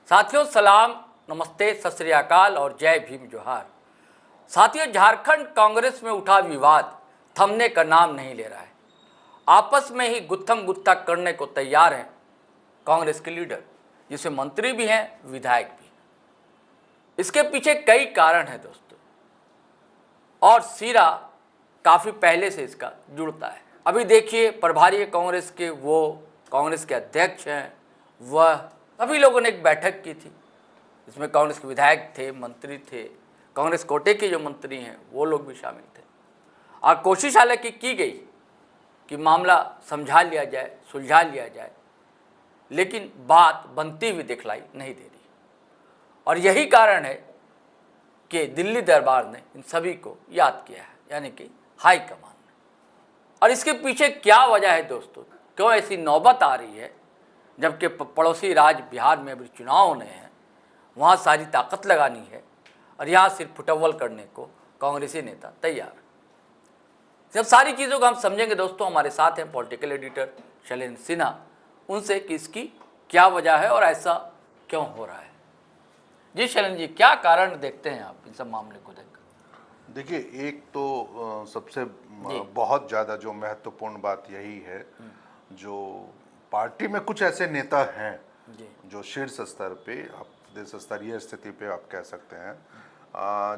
साथियों सलाम, नमस्ते, सत श्री अकाल और जय भीम जोहार। साथियों, झारखंड कांग्रेस में उठा विवाद थमने का नाम नहीं ले रहा है। आपस में ही गुत्थम गुत्था करने को तैयार हैं कांग्रेस के लीडर, जिसमें मंत्री भी हैं, विधायक भी। इसके पीछे कई कारण हैं दोस्तों, और सिरा काफ़ी पहले से इसका जुड़ता है। अभी देखिए, प्रभारी कांग्रेस के वो कांग्रेस के अध्यक्ष हैं, वह सभी लोगों ने एक बैठक की थी। इसमें कांग्रेस के विधायक थे, मंत्री थे, कांग्रेस कोटे के जो मंत्री हैं वो लोग भी शामिल थे। और कोशिश हालांकि की गई कि मामला समझा लिया जाए, सुलझा लिया जाए, लेकिन बात बनती हुई दिखलाई नहीं दे रही। और यही कारण है कि दिल्ली दरबार ने इन सभी को याद किया है, यानी कि हाई कमान ने। और इसके पीछे क्या वजह है दोस्तों, क्यों ऐसी नौबत आ रही है, जबकि पड़ोसी राज्य बिहार में अभी चुनाव होने हैं, वहाँ सारी ताकत लगानी है और यहाँ सिर्फ फुटअव्वल करने को कांग्रेसी नेता तैयार है। जब सारी चीज़ों को हम समझेंगे दोस्तों, हमारे साथ हैं पॉलिटिकल एडिटर शैलेंद्र सिन्हा, उनसे कि इसकी क्या वजह है और ऐसा क्यों हो रहा है। जी शैलेंद्र जी, क्या कारण देखते हैं आप इन सब मामले को देखकर? देखिए, एक तो सबसे बहुत ज़्यादा जो महत्वपूर्ण बात यही है, जो पार्टी में कुछ ऐसे नेता हैं जो शीर्ष स्तर पे, आप प्रदेश स्तरीय स्थिति पे आप कह सकते हैं,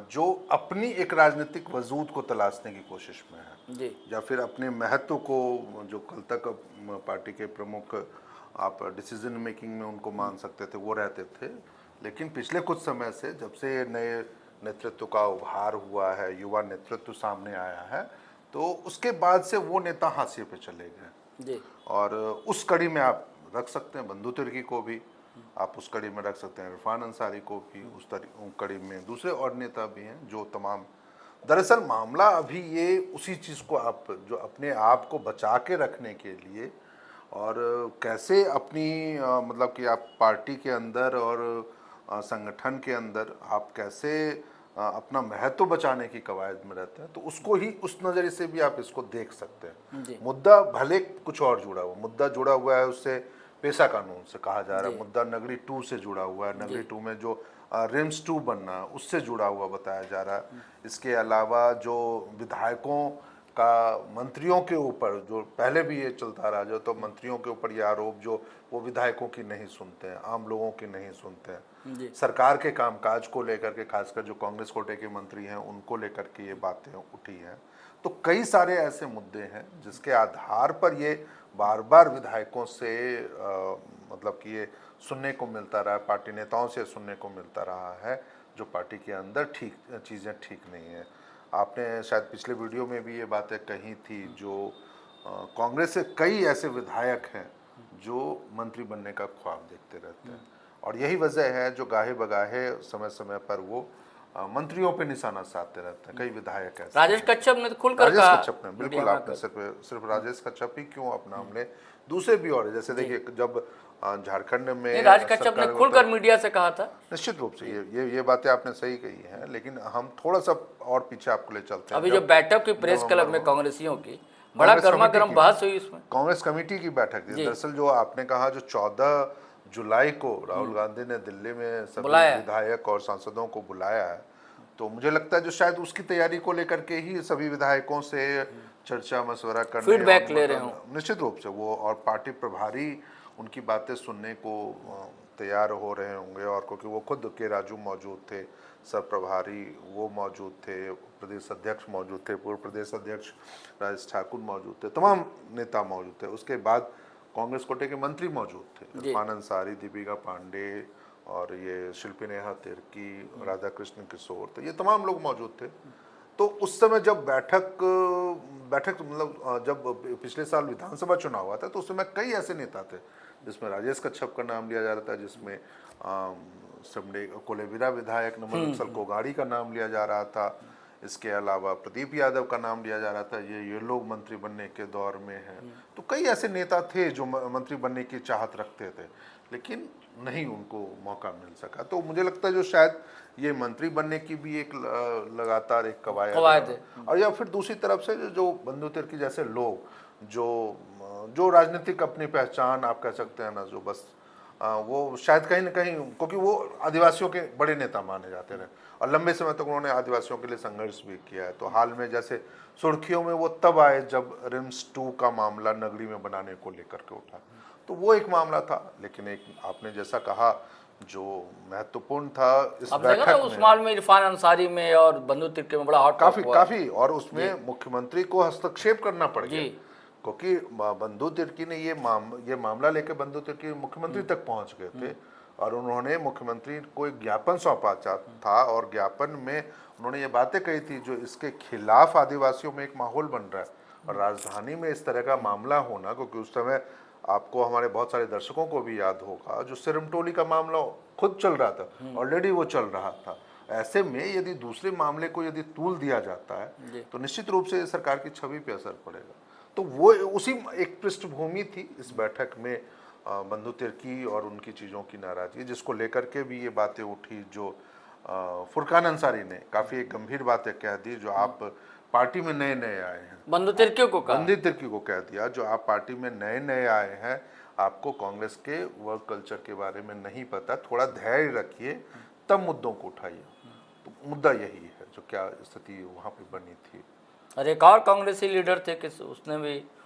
जो अपनी एक राजनीतिक वजूद को तलाशने की कोशिश में है, या फिर अपने महत्व को, जो कल तक पार्टी के प्रमुख आप डिसीजन मेकिंग में उनको मान सकते थे, वो रहते थे। लेकिन पिछले कुछ समय से जब से नए नेतृत्व का उभार हुआ है, युवा नेतृत्व सामने आया है, तो उसके बाद से वो नेता हाशिए पे चले गए। और उस कड़ी में आप रख सकते हैं बंधु तिर्की को भी, आप उस कड़ी में रख सकते हैं इरफान अंसारी को भी, उस कड़ी में दूसरे और नेता भी हैं जो तमाम। दरअसल मामला अभी ये उसी चीज़ को आप जो अपने आप को बचा के रखने के लिए, और कैसे अपनी मतलब कि आप पार्टी के अंदर और संगठन के अंदर आप कैसे अपना महत्व बचाने की कवायद में रहते हैं, तो उसको ही उस नज़रिए से भी आप इसको देख सकते हैं। मुद्दा भले कुछ और जुड़ा हुआ, मुद्दा जुड़ा हुआ है उससे पेशा कानून से कहा जा रहा है, मुद्दा नगरी 2 से जुड़ा हुआ है, नगरी 2 में जो रिम्स 2 बनना उससे जुड़ा हुआ बताया जा रहा है। इसके अलावा जो विधायकों का मंत्रियों के ऊपर, जो पहले भी ये चलता रहा, जो तो मंत्रियों के ऊपर ये आरोप जो वो विधायकों की नहीं सुनते हैं, आम लोगों की नहीं सुनते हैं, सरकार के कामकाज को लेकर के, खासकर जो कांग्रेस कोटे के मंत्री हैं उनको लेकर के ये बातें उठी हैं। तो कई सारे ऐसे मुद्दे हैं जिसके आधार पर ये बार बार विधायकों से मतलब कि ये सुनने को मिलता रहा है, पार्टी नेताओं से सुनने को मिलता रहा है, जो पार्टी के अंदर चीज़ें ठीक नहीं है। आपने शायद पिछले वीडियो में भी ये बातें कही थी, जो कांग्रेस से कई ऐसे विधायक हैं जो मंत्री बनने का ख्वाब देखते रहते हैं, और यही वजह है जो गाहे बगाहे समय समय पर वो मंत्रियों पे निशाना साधते रहते हैं। कई विधायक ऐसे, राजेश कच्छप ने तो खुलकर कहा, राजेश कच्छप ने, बिल्कुल, आपने सिर्फ राजेश कच्छप ही क्यों, आप नाम ले, दूसरे भी और जैसे देखिए, जब झारखंड में राजेश कच्छप ने खुलकर मीडिया से कहा था। निश्चित रूप से ये बातें आपने सही कही हैं, लेकिन हम थोड़ा सा और पीछे आपको ले चलते हैं। अभी जो बैठक की प्रेस क्लब में कांग्रेसियों की बड़ा गर्मा गर्म बहस हुई, इसमें कांग्रेस कमेटी की बैठक थी। दरअसल जो आपने कहा, जो 14 जुलाई को राहुल गांधी ने दिल्ली में सभी विधायक और सांसदों को बुलाया है, तो मुझे लगता है जो शायद उसकी तैयारी को लेकर के ही सभी विधायकों से चर्चा मशवरा करने, फीडबैक ले रहे हो निश्चित रूप से वो, और पार्टी प्रभारी उनकी बातें सुनने को तैयार हो रहे होंगे। और क्योंकि वो खुद के राजू मौजूद थे, सब प्रभारी वो मौजूद थे, प्रदेश अध्यक्ष मौजूद थे, पूर्व प्रदेश अध्यक्ष राजेश ठाकुर मौजूद थे, तमाम नेता मौजूद थे। उसके बाद कांग्रेस कोटे के मंत्री मौजूद थे, इरफान अंसारी, दीपिका पांडे और ये शिल्पी नेहा तिर्की, राधा कृष्ण किशोर, तो ये तमाम लोग मौजूद थे। तो उस समय जब बैठक मतलब जब पिछले साल विधानसभा चुनाव हुआ था, तो उस समय कई ऐसे नेता थे जिसमें राजेश कच्छप का नाम लिया जा रहा था, जिसमें समडे कोलेबिरा विधायक नमन कोगाड़ी का नाम लिया जा रहा था, इसके अलावा प्रदीप यादव का नाम लिया जा रहा था, ये लोग मंत्री बनने के दौर में हैं। तो कई ऐसे नेता थे जो मंत्री बनने की चाहत रखते थे, लेकिन नहीं उनको मौका मिल सका। तो मुझे लगता है जो शायद ये मंत्री बनने की भी एक लगातार एक कवायद है, और या फिर दूसरी तरफ से जो बंधु तिर्की जैसे लोग जो राजनीतिक अपनी पहचान आप कह सकते हैं ना, जो बस वो शायद कहीं ना कहीं, क्योंकि वो आदिवासियों के बड़े नेता माने जाते रहे और लंबे समय तक उन्होंने आदिवासियों के लिए संघर्ष भी किया है। तो हाल में जैसे सुर्खियों में वो तब आए जब रिम्स 2 का मामला नगरी में बनाने को लेकर के उठा, तो वो एक मामला था। लेकिन एक आपने जैसा कहा जो महत्वपूर्ण था इस अब देखा ना बैठक उस में, मामले में इरफान अंसारी में और बंधु तिर्की में बड़ा हॉट काफी और उसमें मुख्यमंत्री को हस्तक्षेप करना पड़ गया, जी। क्योंकि बंधु तिर्की ने ये मामला लेकर बंधु तिर्की मुख्यमंत्री तक पहुंच गए थे और उन्होंने मुख्यमंत्री को एक ज्ञापन सौंपा था और ज्ञापन में उन्होंने ये बातें कही थी जो इसके खिलाफ आदिवासियों में एक माहौल बन रहा है और राजधानी में इस तरह का मामला होना, क्योंकि उस समय आपको हमारे बहुत सारे दर्शकों को भी याद होगा जो सिरमटोली का मामला खुद चल रहा था, ऑलरेडी वो चल रहा था। ऐसे में यदि दूसरे मामले को यदि तूल दिया जाता है तो निश्चित रूप से सरकार की छवि पे असर पड़ेगा। तो वो उसी एक पृष्ठभूमि थी इस बैठक में बंधु तिर्की और उनकी चीज़ों की नाराजगी, जिसको लेकर के भी ये बातें उठी जो फुरकान अंसारी ने काफ़ी एक गंभीर बातें कह दी, जो आप पार्टी में नए नए आए हैं, बंधु तिर्की को कहा, बंधु तिर्की को कह दिया जो आप पार्टी में नए नए आए हैं, आपको कांग्रेस के वर्क कल्चर के बारे में नहीं पता, थोड़ा धैर्य रखिए तब मुद्दों को उठाइए। तो मुद्दा यही है जो क्या स्थिति वहाँ पे बनी थी। अरे एक और कांग्रेसी लीडर थे कि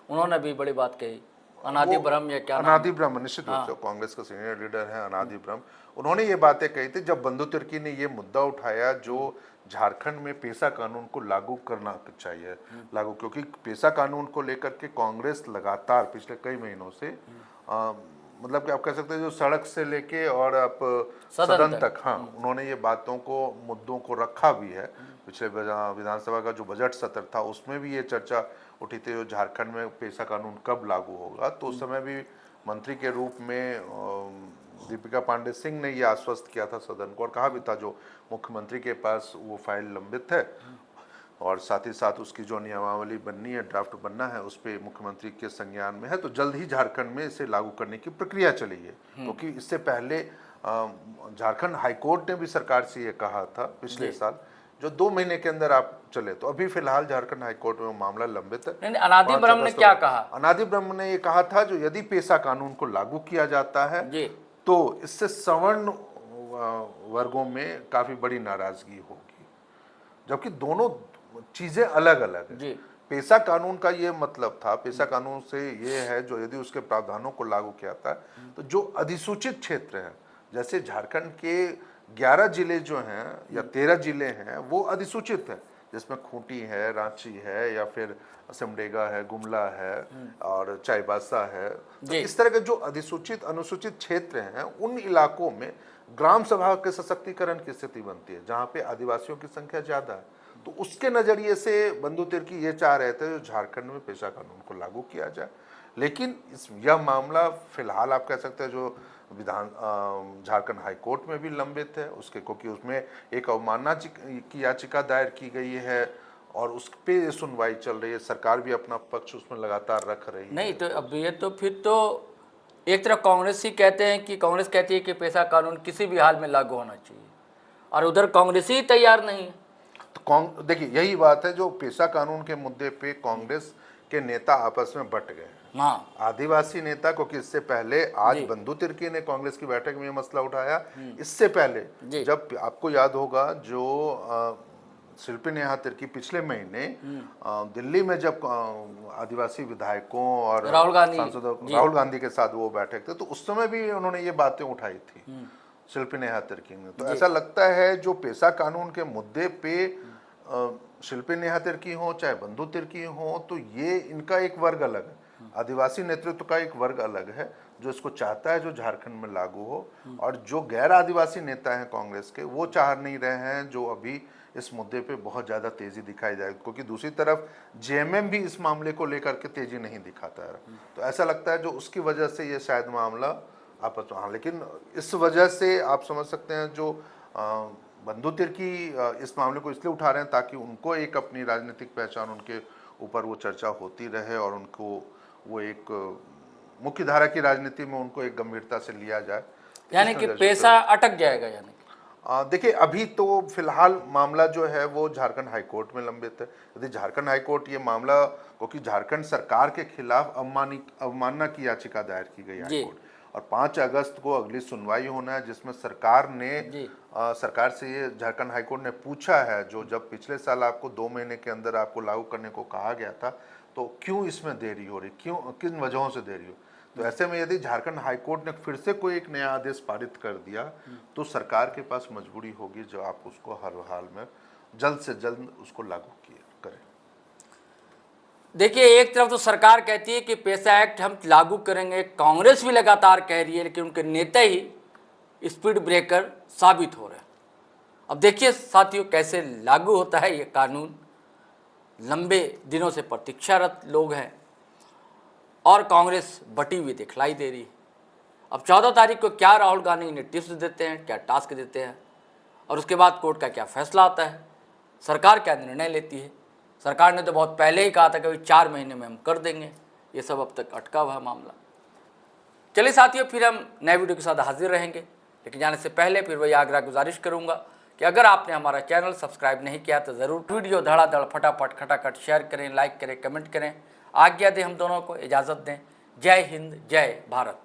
उन्होंने भी बड़ी बात कही, अनादि ब्रह्म या क्या, अनादि ब्रह्म, निश्चित रूप से कांग्रेस का सीनियर लीडर है अनादि ब्रह्म। उन्होंने ये बातें कही थी जब बंधु तिर्की ने ये मुद्दा उठाया जो झारखंड में पेशा कानून को लागू करना चाहिए क्योंकि पेशा कानून को लेकर के कांग्रेस लगातार पिछले कई महीनों से मतलब कि आप कह सकते हैं जो सड़क से लेके और आप सदन तक, हाँ, उन्होंने ये बातों को मुद्दों को रखा भी है। पिछले विधानसभा का जो बजट सत्र था उसमें भी ये चर्चा उठी थी जो झारखंड में पेशा कानून कब लागू होगा। तो उस समय भी मंत्री के रूप में दीपिका पांडे सिंह ने ये आश्वस्त किया था सदन को और कहा भी था जो मुख्यमंत्री के पास वो फाइल लंबित है और साथ ही साथ उसकी जो नियमावली बननी है, ड्राफ्ट बनना है, उस पर मुख्यमंत्री के संज्ञान में है, तो जल्द ही झारखंड में इसे लागू करने की प्रक्रिया चली है। क्योंकि इससे पहले झारखंड हाईकोर्ट ने भी सरकार से ये कहा था पिछले साल जो 2 महीने के अंदर आप चले, तो अभी फिलहाल झारखंड हाईकोर्ट में मामला लंबित है। अनादि ब्रह्म ने क्या कहा? अनादि ब्रह्म ने ये कहा था जो यदि पेशा कानून को लागू किया जाता है तो इससे सवर्ण वर्गों में काफी बड़ी नाराजगी होगी, जबकि दोनों चीजें अलग अलग है। पेशा कानून का ये मतलब था, पेशा कानून से ये है जो यदि उसके प्रावधानों को लागू किया जाता है तो जो अधिसूचित क्षेत्र हैं, जैसे झारखंड के 11 जिले जो हैं या 13 जिले हैं वो अधिसूचित है, जिसमें खूंटी है, रांची है या फिर सिमडेगा है, गुमला है और चाईबासा है। तो इस तरह के जो अधिसूचित अनुसूचित क्षेत्र हैं उन इलाकों में ग्राम सभा के सशक्तिकरण की स्थिति बनती है जहाँ पे आदिवासियों की संख्या ज्यादा है। तो उसके नजरिए से बंधु तिर्की ये चाह रहे थे जो झारखंड में पेशा कानून को लागू किया जाए, लेकिन यह मामला फिलहाल आप कह सकते हैं जो झारखंड हाईकोर्ट में भी लंबित है उसके, क्योंकि उसमें एक अवमानना की याचिका दायर की गई है और उस पे सुनवाई चल रही है। सरकार भी अपना पक्ष उसमें लगातार रख रही है। नहीं तो अब ये तो फिर तो एक तरफ कांग्रेस ही कहते हैं कि कांग्रेस कहती है कि पेशा कानून किसी भी हाल में लागू होना चाहिए और उधर कांग्रेस ही तैयार नहीं है। तो देखिए यही बात है जो पेशा कानून के मुद्दे पे कांग्रेस के नेता आपस में बट गए। हाँ, आदिवासी नेता, क्योंकि इससे पहले आज बंधु तिर्की ने कांग्रेस की बैठक में यह मसला उठाया, इससे पहले जब आपको याद होगा जो शिल्पी नेहा तिर्की पिछले महीने दिल्ली में जब आदिवासी विधायकों और सांसदों राहुल गांधी के साथ वो बैठक थे तो उस समय भी उन्होंने ये बातें उठाई थी शिल्पी नेहा तिर्की ने। तो ऐसा लगता है जो पेशा कानून के मुद्दे पे शिल्पी नेहा तिर्की हो चाहे बंधु तिर्की हो तो ये इनका एक वर्ग अलग है, आदिवासी नेतृत्व का एक वर्ग अलग है जो इसको चाहता है जो झारखंड में लागू हो, और जो गैर आदिवासी नेता हैं कांग्रेस के वो चाह नहीं रहे हैं जो अभी इस मुद्दे पे बहुत ज़्यादा तेज़ी दिखाई जाए, क्योंकि दूसरी तरफ जेएमएम भी इस मामले को लेकर के तेज़ी नहीं दिखाता है। तो ऐसा लगता है जो उसकी वजह से ये शायद मामला आपस में, हाँ, लेकिन इस वजह से आप समझ सकते हैं जो बंधु तिर्की इस मामले को इसलिए उठा रहे हैं ताकि उनको एक अपनी राजनीतिक पहचान, उनके ऊपर वो चर्चा होती रहे और उनको वो एक मुख्य धारा की राजनीति में उनको एक गंभीरता से लिया जाए, यानी कि पैसा अटक जाएगा। यानी देखिए अभी तो फिलहाल मामला जो है वो झारखंड हाईकोर्ट में लंबित है। यदि झारखंड हाईकोर्ट ये मामला, क्योंकि झारखंड सरकार के खिलाफ अवमानना की याचिका दायर की गई हाईकोर्ट, और 5 अगस्त को अगली सुनवाई होना है, जिसमें सरकार ने सरकार से ये झारखंड हाईकोर्ट ने पूछा है, जो जब पिछले साल आपको 2 महीने के अंदर आपको लागू करने को कहा गया था, तो क्यों इसमें देरी हो रही, क्यों, किन वजहों से देरी हो। तो ऐसे में यदि झारखंड हाईकोर्ट ने फिर से कोई एक नया आदेश पारित कर दिया तो सरकार के पास मजबूरी होगी जो आप उसको हर हाल में जल्द से जल्द उसको लागू करें। देखिए, एक तरफ तो सरकार कहती है कि पेशा एक्ट हम लागू करेंगे, कांग्रेस भी लगातार कह रही है, लेकिन उनके नेता ही स्पीड ब्रेकर साबित हो रहे हैं। अब देखिए साथियों, कैसे लागू होता है ये कानून। लंबे दिनों से प्रतीक्षारत लोग हैं और कांग्रेस बटी हुई दिखलाई दे रही है। अब 14 तारीख को क्या राहुल गांधी ने टिप्स देते हैं, क्या टास्क देते हैं, और उसके बाद कोर्ट का क्या फैसला आता है, सरकार क्या निर्णय लेती है। सरकार ने तो बहुत पहले ही कहा था कि 4 महीने में हम कर देंगे, ये सब अब तक अटका हुआ मामला। चलिए साथियों, फिर हम नए वीडियो के साथ हाजिर रहेंगे, लेकिन जाने से पहले फिर वही आग्रह गुजारिश करूंगा कि अगर आपने हमारा चैनल सब्सक्राइब नहीं किया तो ज़रूर वीडियो धड़ाधड़ फटाफट खटाखट शेयर करें, लाइक करें, कमेंट करें। आज्ञा दें हम दोनों को, इजाज़त दें। जय हिंद, जय भारत।